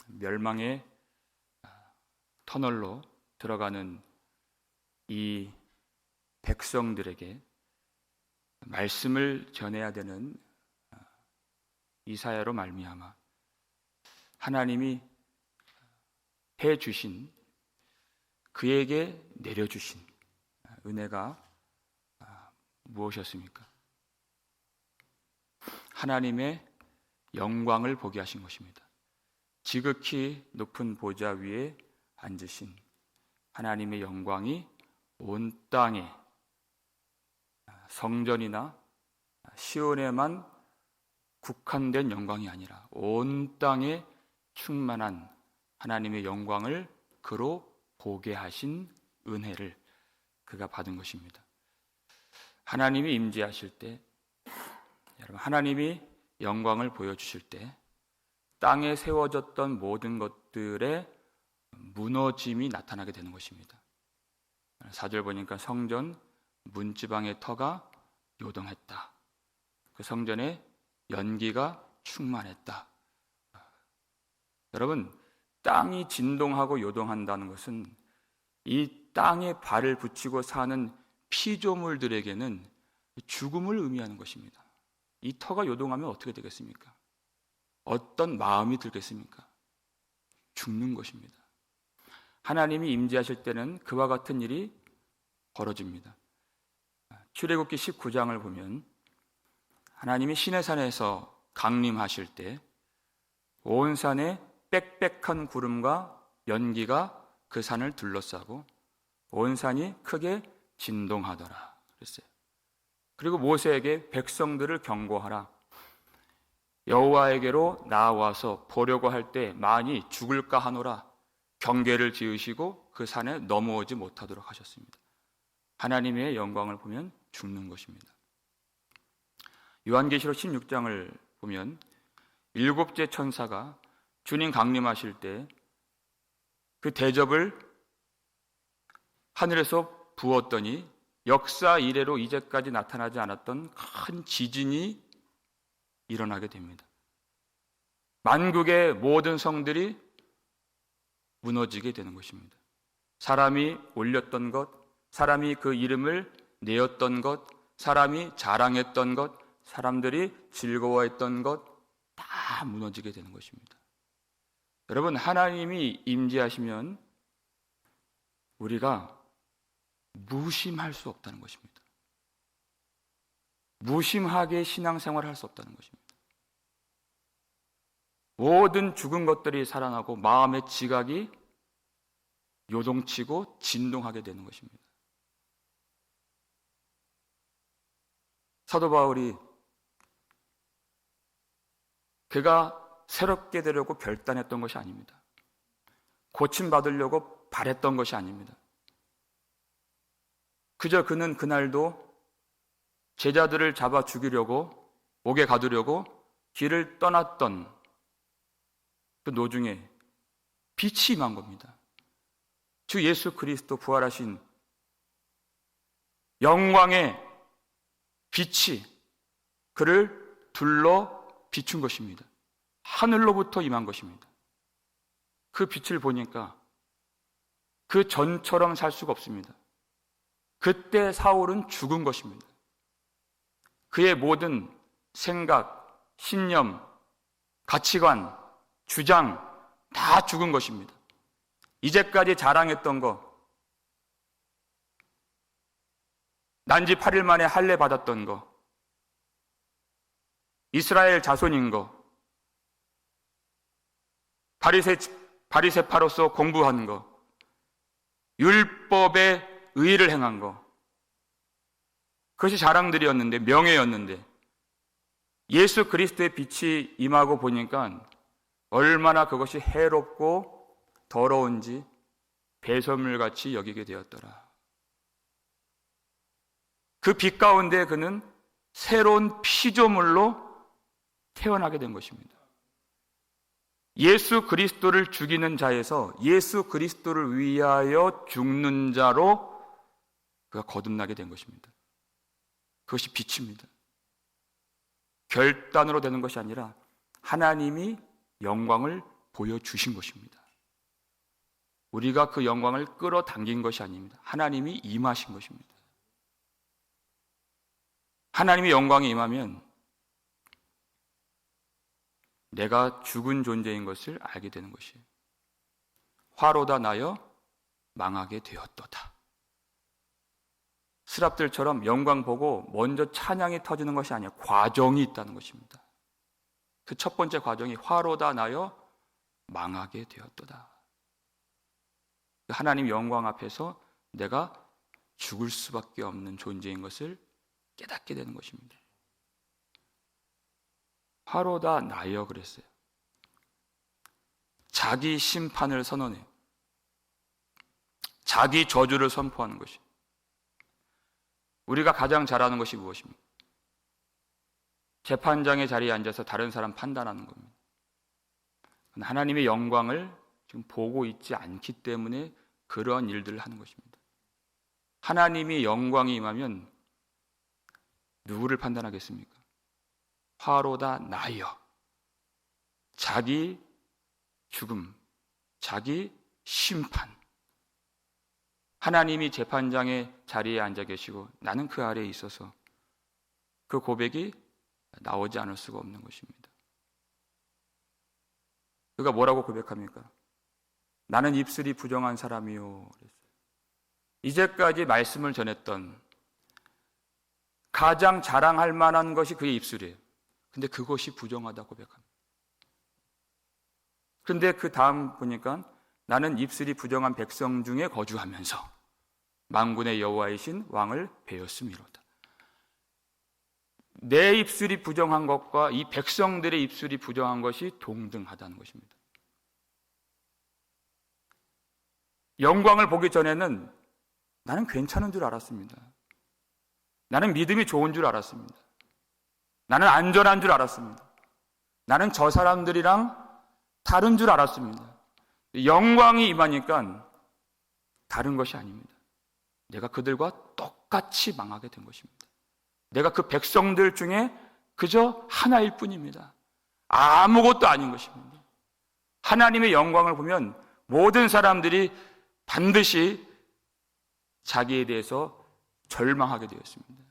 멸망의 터널로 들어가는 이 백성들에게 말씀을 전해야 되는 이사야로 말미암아 하나님이 해주신, 그에게 내려주신 은혜가 무엇이었습니까? 하나님의 영광을 보게 하신 것입니다. 지극히 높은 보좌 위에 앉으신 하나님의 영광이 온 땅에, 성전이나 시온에만 국한된 영광이 아니라 온 땅에 충만한 하나님의 영광을 그로 보게 하신 은혜를 그가 받은 것입니다. 하나님이 임재하실 때, 여러분, 하나님이 영광을 보여주실 때 땅에 세워졌던 모든 것들의 무너짐이 나타나게 되는 것입니다. 4절 보니까 성전 문지방의 터가 요동했다. 그 성전에 연기가 충만했다. 여러분, 땅이 진동하고 요동한다는 것은 이 땅에 발을 붙이고 사는 피조물들에게는 죽음을 의미하는 것입니다. 이 터가 요동하면 어떻게 되겠습니까? 어떤 마음이 들겠습니까? 죽는 것입니다. 하나님이 임재하실 때는 그와 같은 일이 벌어집니다. 출애굽기 19장을 보면 하나님이 시내산에서 강림하실 때 온 산에 빽빽한 구름과 연기가 그 산을 둘러싸고 온 산이 크게 진동하더라 그랬어요. 그리고 모세에게 백성들을 경고하라. 여호와에게로 나와서 보려고 할 때 많이 죽을까 하노라. 경계를 지으시고 그 산에 넘어오지 못하도록 하셨습니다. 하나님의 영광을 보면 죽는 것입니다. 요한계시록 16장을 보면 일곱째 천사가 주님 강림하실 때 그 대접을 하늘에서 부었더니 역사 이래로 이제까지 나타나지 않았던 큰 지진이 일어나게 됩니다. 만국의 모든 성들이 무너지게 되는 것입니다. 사람이 올렸던 것, 사람이 그 이름을 내었던 것, 사람이 자랑했던 것, 사람들이 즐거워했던 것 다 무너지게 되는 것입니다. 여러분, 하나님이 임재하시면 우리가 무심할 수 없다는 것입니다. 무심하게 신앙생활을 할 수 없다는 것입니다. 모든 죽은 것들이 살아나고 마음의 지각이 요동치고 진동하게 되는 것입니다. 사도 바울이 그가 새롭게 되려고 결단했던 것이 아닙니다. 고침받으려고 바랬던 것이 아닙니다. 그저 그는 그날도 제자들을 잡아 죽이려고, 옥에 가두려고 길을 떠났던 그 노중에 빛이 임한 겁니다. 주 예수 그리스도 부활하신 영광의 빛이 그를 둘러 비춘 것입니다. 하늘로부터 임한 것입니다. 그 빛을 보니까 그 전처럼 살 수가 없습니다. 그때 사울은 죽은 것입니다. 그의 모든 생각, 신념, 가치관, 주장 다 죽은 것입니다. 이제까지 자랑했던 거, 난지 8일 만에 할례 받았던 거, 이스라엘 자손인 거, 바리새파로서 공부한 거, 율법의 의의를 행한 거, 그것이 자랑들이었는데, 명예였는데 예수 그리스도의 빛이 임하고 보니까 얼마나 그것이 해롭고 더러운지 배설물같이 여기게 되었더라. 그 빛 가운데 그는 새로운 피조물로 태어나게 된 것입니다. 예수 그리스도를 죽이는 자에서 예수 그리스도를 위하여 죽는 자로 그가 거듭나게 된 것입니다. 그것이 빛입니다. 결단으로 되는 것이 아니라 하나님이 영광을 보여주신 것입니다. 우리가 그 영광을 끌어당긴 것이 아닙니다. 하나님이 임하신 것입니다. 하나님의 영광이 임하면 내가 죽은 존재인 것을 알게 되는 것이에요. 화로다 나여 망하게 되었도다. 스랍들처럼 영광 보고 먼저 찬양이 터지는 것이 아니라 과정이 있다는 것입니다. 그 첫 번째 과정이 화로다 나여 망하게 되었도다. 하나님 영광 앞에서 내가 죽을 수밖에 없는 존재인 것을 깨닫게 되는 것입니다. 화로다 나여 그랬어요. 자기 심판을 선언해요. 자기 저주를 선포하는 것이. 우리가 가장 잘하는 것이 무엇입니까? 재판장의 자리에 앉아서 다른 사람 판단하는 겁니다. 하나님의 영광을 지금 보고 있지 않기 때문에 그러한 일들을 하는 것입니다. 하나님이 영광이 임하면 누구를 판단하겠습니까? 화로다 나여. 자기 죽음, 자기 심판. 하나님이 재판장의 자리에 앉아 계시고 나는 그 아래에 있어서 그 고백이 나오지 않을 수가 없는 것입니다. 그가 뭐라고 고백합니까? 나는 입술이 부정한 사람이요. 그랬어요. 이제까지 말씀을 전했던 가장 자랑할 만한 것이 그의 입술이에요. 근데 그것이 부정하다고 고백합니다. 그런데 그 다음 보니까 나는 입술이 부정한 백성 중에 거주하면서 만군의 여호와이신 왕을 배웠음이로다. 내 입술이 부정한 것과 이 백성들의 입술이 부정한 것이 동등하다는 것입니다. 영광을 보기 전에는 나는 괜찮은 줄 알았습니다. 나는 믿음이 좋은 줄 알았습니다. 나는 안전한 줄 알았습니다. 나는 저 사람들이랑 다른 줄 알았습니다. 영광이 임하니까 다른 것이 아닙니다. 내가 그들과 똑같이 망하게 된 것입니다. 내가 그 백성들 중에 그저 하나일 뿐입니다. 아무것도 아닌 것입니다. 하나님의 영광을 보면 모든 사람들이 반드시 자기에 대해서 절망하게 되었습니다.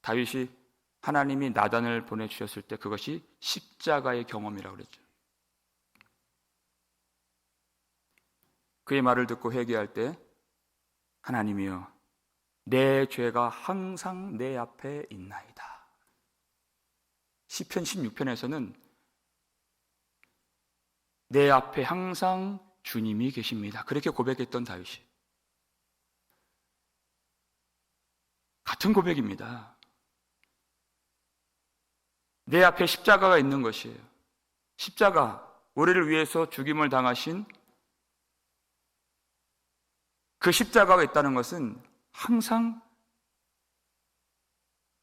다윗이 하나님이 나단을 보내주셨을 때 그것이 십자가의 경험이라고 그랬죠. 그의 말을 듣고 회개할 때 하나님이여 내 죄가 항상 내 앞에 있나이다. 시편 16편에서는 내 앞에 항상 주님이 계십니다. 그렇게 고백했던 다윗이 같은 고백입니다. 내 앞에 십자가가 있는 것이에요. 십자가, 우리를 위해서 죽임을 당하신 그 십자가가 있다는 것은 항상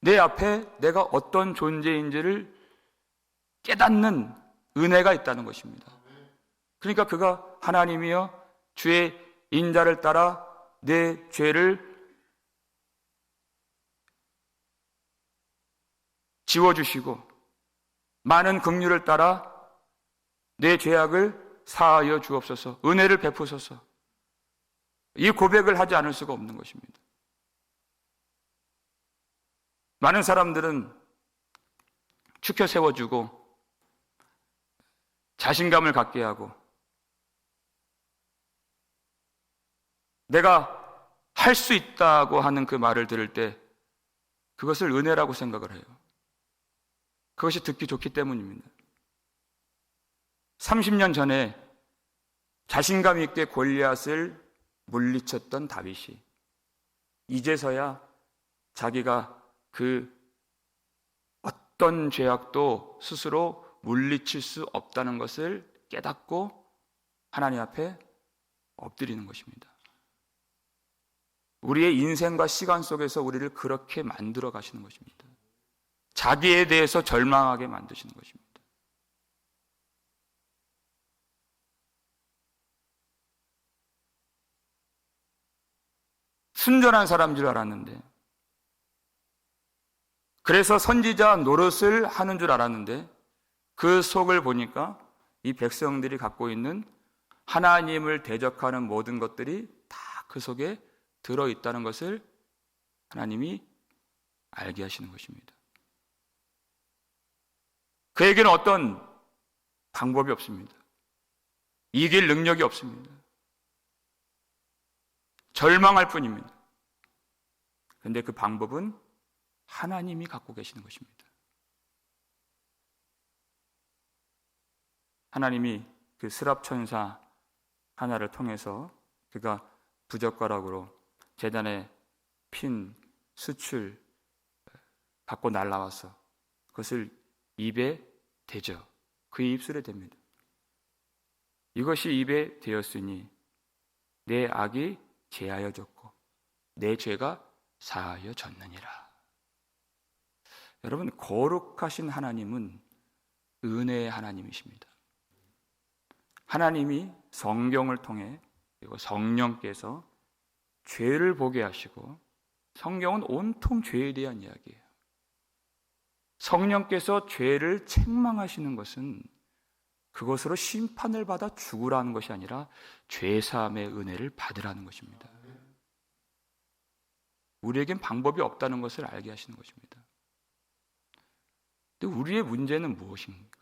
내 앞에 내가 어떤 존재인지를 깨닫는 은혜가 있다는 것입니다. 그러니까 그가 하나님이여 주의 인자를 따라 내 죄를 지워주시고 많은 긍휼을 따라 내 죄악을 사하여 주옵소서, 은혜를 베푸소서, 이 고백을 하지 않을 수가 없는 것입니다. 많은 사람들은 추켜 세워주고 자신감을 갖게 하고 내가 할 수 있다고 하는 그 말을 들을 때 그것을 은혜라고 생각을 해요. 그것이 듣기 좋기 때문입니다. 30년 전에 자신감 있게 골리앗을 물리쳤던 다윗이 이제서야 자기가 그 어떤 죄악도 스스로 물리칠 수 없다는 것을 깨닫고 하나님 앞에 엎드리는 것입니다. 우리의 인생과 시간 속에서 우리를 그렇게 만들어 가시는 것입니다. 자기에 대해서 절망하게 만드시는 것입니다. 순전한 사람인 줄 알았는데, 그래서 선지자 노릇을 하는 줄 알았는데 그 속을 보니까 이 백성들이 갖고 있는 하나님을 대적하는 모든 것들이 다 그 속에 들어있다는 것을 하나님이 알게 하시는 것입니다. 그에게는 어떤 방법이 없습니다. 이길 능력이 없습니다. 절망할 뿐입니다. 그런데 그 방법은 하나님이 갖고 계시는 것입니다. 하나님이 그 스랍천사 하나를 통해서 그가 부젓가락으로 제단에 핀 수출 갖고 날라와서 그것을 입에 대죠. 그의 입술에 댑니다. 이것이 입에 되었으니 내 악이 제하여졌고 내 죄가 사하여졌느니라. 여러분, 거룩하신 하나님은 은혜의 하나님이십니다. 하나님이 성경을 통해 그리고 성령께서 죄를 보게 하시고, 성경은 온통 죄에 대한 이야기예요. 성령께서 죄를 책망하시는 것은 그것으로 심판을 받아 죽으라는 것이 아니라 죄사함의 은혜를 받으라는 것입니다. 우리에겐 방법이 없다는 것을 알게 하시는 것입니다. 근데 우리의 문제는 무엇입니까?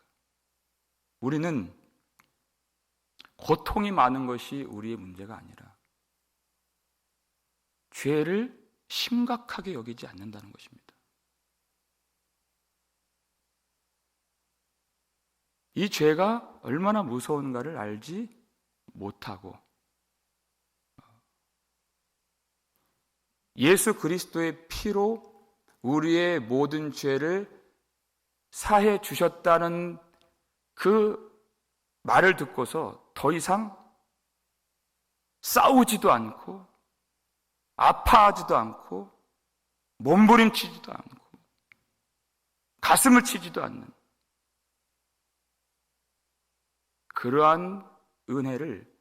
우리는 고통이 많은 것이 우리의 문제가 아니라 죄를 심각하게 여기지 않는다는 것입니다. 이 죄가 얼마나 무서운가를 알지 못하고 예수 그리스도의 피로 우리의 모든 죄를 사해 주셨다는 그 말을 듣고서 더 이상 싸우지도 않고 아파하지도 않고 몸부림치지도 않고 가슴을 치지도 않는 그러한 은혜를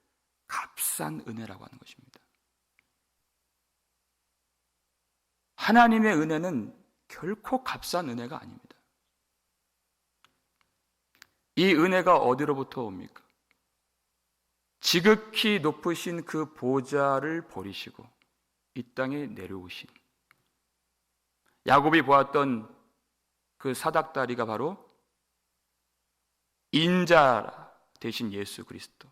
값싼 은혜라고 하는 것입니다. 하나님의 은혜는 결코 값싼 은혜가 아닙니다. 이 은혜가 어디로부터 옵니까? 지극히 높으신 그 보좌를 버리시고 이 땅에 내려오신 야곱이 보았던 그 사닥다리가 바로 인자 대신 예수 그리스도.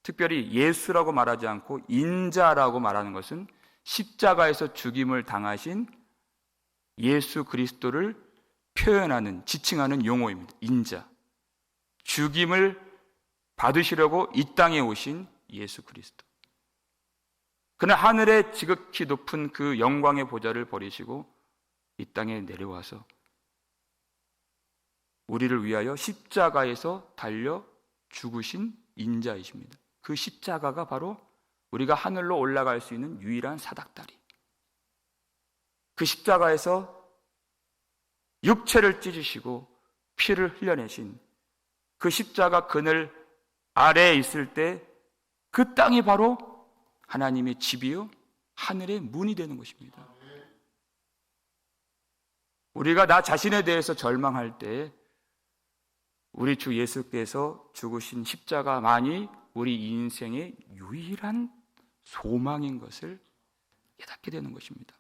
특별히 예수라고 말하지 않고 인자라고 말하는 것은 십자가에서 죽임을 당하신 예수 그리스도를 표현하는, 지칭하는 용어입니다. 인자. 죽임을 받으시려고 이 땅에 오신 예수 그리스도. 그는 하늘의 지극히 높은 그 영광의 보좌를 버리시고 이 땅에 내려와서 우리를 위하여 십자가에서 달려 죽으신 인자이십니다. 그 십자가가 바로 우리가 하늘로 올라갈 수 있는 유일한 사닥다리. 그 십자가에서 육체를 찢으시고 피를 흘려내신 그 십자가 그늘 아래에 있을 때 그 땅이 바로 하나님의 집이요 하늘의 문이 되는 것입니다. 우리가 나 자신에 대해서 절망할 때 우리 주 예수께서 죽으신 십자가만이 우리 인생의 유일한 소망인 것을 깨닫게 되는 것입니다.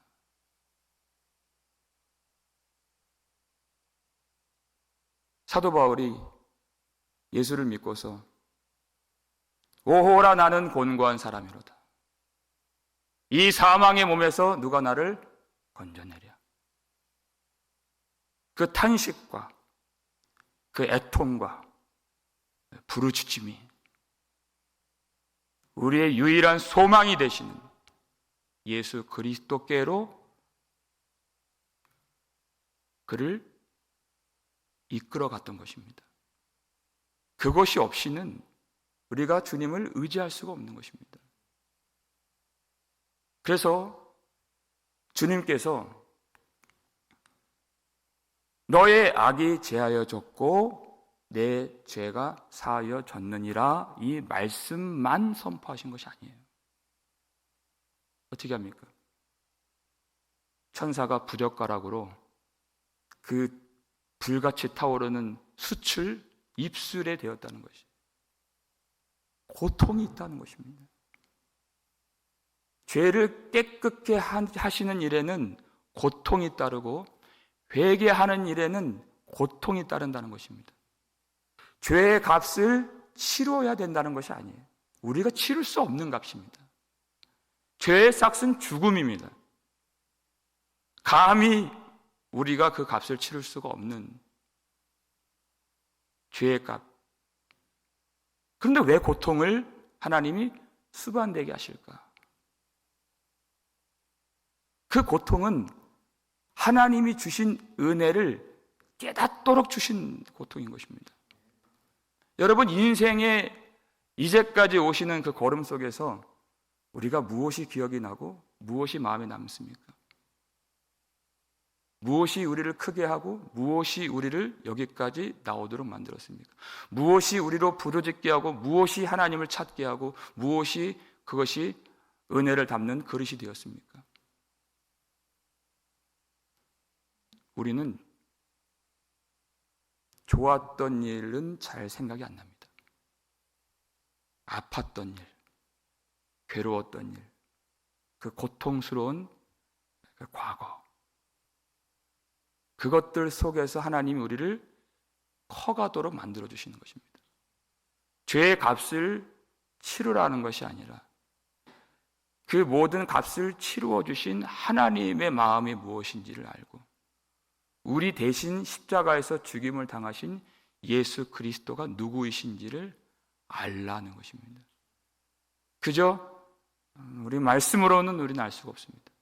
사도 바울이 예수를 믿고서 오호라 나는 곤고한 사람이로다. 이 사망의 몸에서 누가 나를 건져내랴. 그 탄식과 그 애통과 부르짖음이 우리의 유일한 소망이 되시는 예수 그리스도께로 그를 이끌어 갔던 것입니다. 그것이 없이는 우리가 주님을 의지할 수가 없는 것입니다. 그래서 주님께서 너의 악이 제하여졌고 내 죄가 사하여졌느니라 이 말씀만 선포하신 것이 아니에요. 어떻게 합니까? 천사가 부젓가락으로 그 불같이 타오르는 수출, 입술에 되었다는 것이. 고통이 있다는 것입니다. 죄를 깨끗게 하시는 일에는 고통이 따르고 회개하는 일에는 고통이 따른다는 것입니다. 죄의 값을 치러야 된다는 것이 아니에요. 우리가 치를 수 없는 값입니다. 죄의 삭은 죽음입니다. 감히 우리가 그 값을 치를 수가 없는 죄의 값. 그런데 왜 고통을 하나님이 수반되게 하실까? 그 고통은 하나님이 주신 은혜를 깨닫도록 주신 고통인 것입니다. 여러분, 인생에 이제까지 오시는 그 걸음 속에서 우리가 무엇이 기억이 나고 무엇이 마음에 남습니까? 무엇이 우리를 크게 하고 무엇이 우리를 여기까지 나오도록 만들었습니까? 무엇이 우리로 부르짖게 하고 무엇이 하나님을 찾게 하고 무엇이 그것이 은혜를 담는 그릇이 되었습니까? 우리는 좋았던 일은 잘 생각이 안 납니다. 아팠던 일, 괴로웠던 일, 그 고통스러운 그 과거, 그것들 속에서 하나님이 우리를 커가도록 만들어주시는 것입니다. 죄의 값을 치르라는 것이 아니라 그 모든 값을 치루어 주신 하나님의 마음이 무엇인지를 알고 우리 대신 십자가에서 죽임을 당하신 예수 그리스도가 누구이신지를 알라는 것입니다. 그저 우리 말씀으로는 우리는 알 수가 없습니다.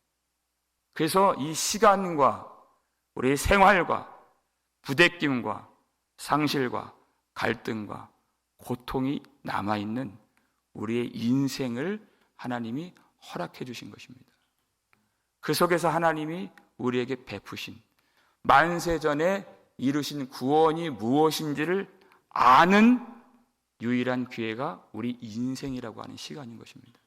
그래서 이 시간과 우리의 생활과 부대낌과 상실과 갈등과 고통이 남아있는 우리의 인생을 하나님이 허락해 주신 것입니다. 그 속에서 하나님이 우리에게 베푸신 만세전에 이루신 구원이 무엇인지를 아는 유일한 기회가 우리 인생이라고 하는 시간인 것입니다.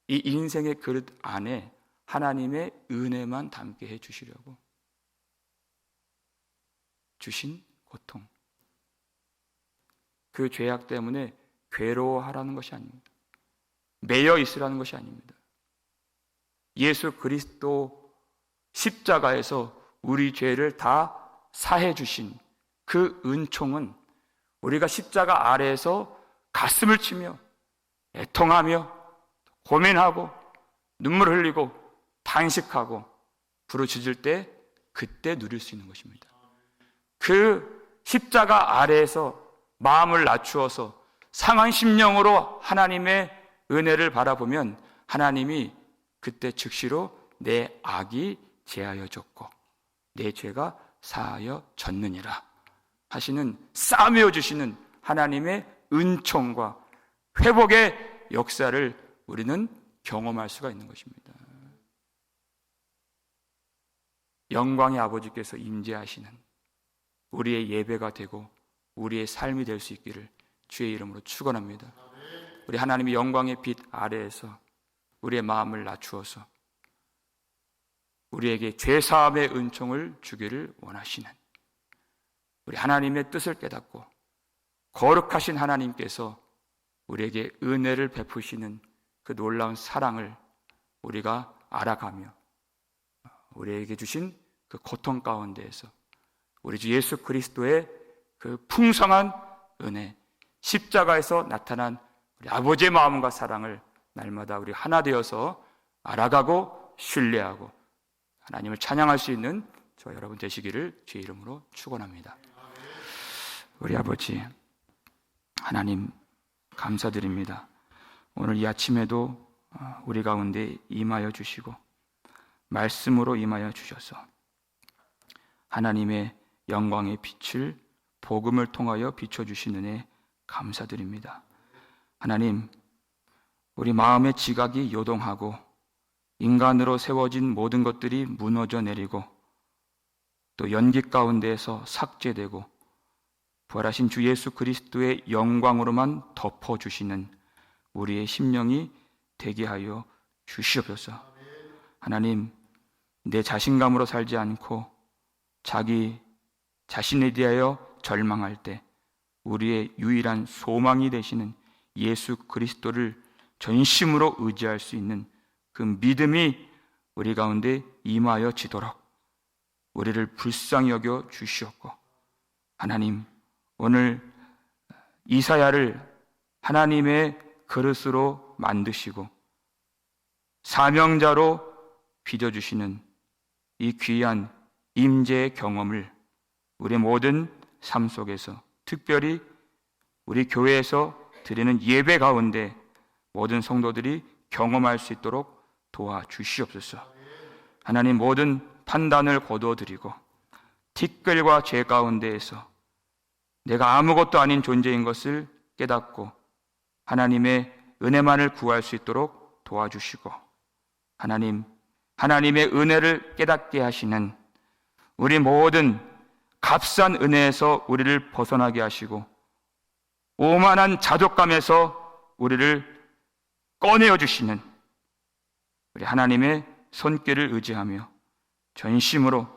이 인생의 그릇 안에 하나님의 은혜만 담게 해 주시려고 주신 고통, 그 죄악 때문에 괴로워하라는 것이 아닙니다. 매여 있으라는 것이 아닙니다. 예수 그리스도 십자가에서 우리 죄를 다 사해 주신 그 은총은 우리가 십자가 아래에서 가슴을 치며 애통하며 고민하고 눈물 흘리고 탄식하고 부르짖을 때 그때 누릴 수 있는 것입니다. 그 십자가 아래에서 마음을 낮추어서 상한 심령으로 하나님의 은혜를 바라보면 하나님이 그때 즉시로 내 악이 제하여졌고 내 죄가 사하여 졌느니라 하시는 싸매어 주시는 하나님의 은총과 회복의 역사를 우리는 경험할 수가 있는 것입니다. 영광의 아버지께서 임재하시는 우리의 예배가 되고 우리의 삶이 될 수 있기를 주의 이름으로 축원합니다. 우리 하나님의 영광의 빛 아래에서 우리의 마음을 낮추어서 우리에게 죄사함의 은총을 주기를 원하시는 우리 하나님의 뜻을 깨닫고 거룩하신 하나님께서 우리에게 은혜를 베푸시는 그 놀라운 사랑을 우리가 알아가며 우리에게 주신 그 고통 가운데에서 우리 주 예수 그리스도의 그 풍성한 은혜, 십자가에서 나타난 우리 아버지의 마음과 사랑을 날마다 우리 하나 되어서 알아가고 신뢰하고 하나님을 찬양할 수 있는 저와 여러분 되시기를 주의 이름으로 축원합니다. 우리 아버지 하나님 감사드립니다. 오늘 이 아침에도 우리 가운데 임하여 주시고 말씀으로 임하여 주셔서 하나님의 영광의 빛을 복음을 통하여 비춰주신 은혜 감사드립니다. 하나님, 우리 마음의 지각이 요동하고 인간으로 세워진 모든 것들이 무너져 내리고 또 연기 가운데에서 삭제되고 부활하신 주 예수 그리스도의 영광으로만 덮어주시는 우리의 심령이 되게 하여 주시옵소서. 하나님, 내 자신감으로 살지 않고 자기 자신에 대하여 절망할 때 우리의 유일한 소망이 되시는 예수 그리스도를 전심으로 의지할 수 있는 그 믿음이 우리 가운데 임하여 지도록 우리를 불쌍히 여겨 주시옵고, 하나님, 오늘 이사야를 하나님의 그릇으로 만드시고 사명자로 빚어주시는 이 귀한 임재의 경험을 우리 모든 삶 속에서, 특별히 우리 교회에서 드리는 예배 가운데 모든 성도들이 경험할 수 있도록 도와주시옵소서. 하나님, 모든 판단을 거두어드리고 티끌과 죄 가운데에서 내가 아무것도 아닌 존재인 것을 깨닫고 하나님의 은혜만을 구할 수 있도록 도와주시고, 하나님, 하나님의 은혜를 깨닫게 하시는 우리 모든 값싼 은혜에서 우리를 벗어나게 하시고 오만한 자족감에서 우리를 꺼내어 주시는 우리 하나님의 손길을 의지하며 전심으로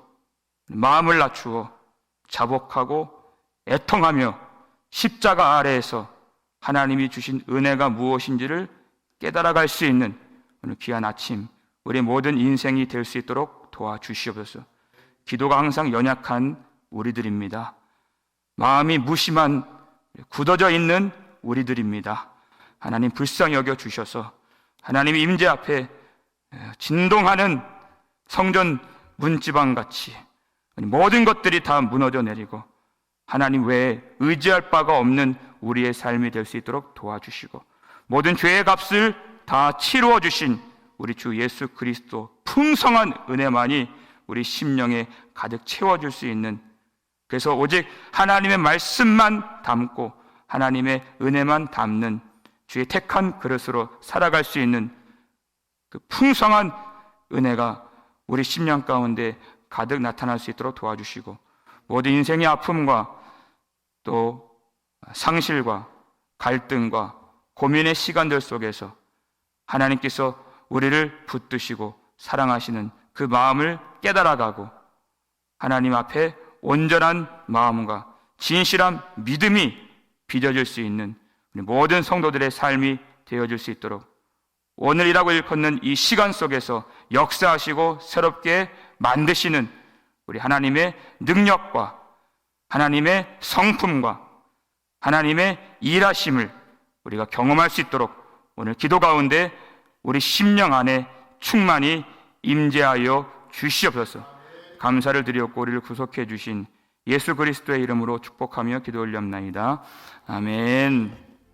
마음을 낮추어 자복하고 애통하며 십자가 아래에서 하나님이 주신 은혜가 무엇인지를 깨달아갈 수 있는 오늘 귀한 아침, 우리 모든 인생이 될 수 있도록 도와주시옵소서. 기도가 항상 연약한 우리들입니다. 마음이 무심한 굳어져 있는 우리들입니다. 하나님, 불쌍히 여겨 주셔서 하나님의 임재 앞에 진동하는 성전 문지방같이 모든 것들이 다 무너져 내리고 하나님 외에 의지할 바가 없는 우리의 삶이 될 수 있도록 도와주시고, 모든 죄의 값을 다 치루어 주신 우리 주 예수 그리스도 풍성한 은혜만이 우리 심령에 가득 채워줄 수 있는, 그래서 오직 하나님의 말씀만 담고 하나님의 은혜만 담는 주의 택한 그릇으로 살아갈 수 있는 그 풍성한 은혜가 우리 심령 가운데 가득 나타날 수 있도록 도와주시고, 모든 인생의 아픔과 또 상실과 갈등과 고민의 시간들 속에서 하나님께서 우리를 붙드시고 사랑하시는 그 마음을 깨달아가고 하나님 앞에 온전한 마음과 진실한 믿음이 빚어질 수 있는 우리 모든 성도들의 삶이 되어질 수 있도록 오늘이라고 일컫는 이 시간 속에서 역사하시고 새롭게 만드시는 우리 하나님의 능력과 하나님의 성품과 하나님의 일하심을 우리가 경험할 수 있도록 오늘 기도 가운데 우리 심령 안에 충만히 임재하여 주시옵소서. 감사를 드리옵고 우리를 구속해 주신 예수 그리스도의 이름으로 축복하며 기도 올렸나이다. 아멘.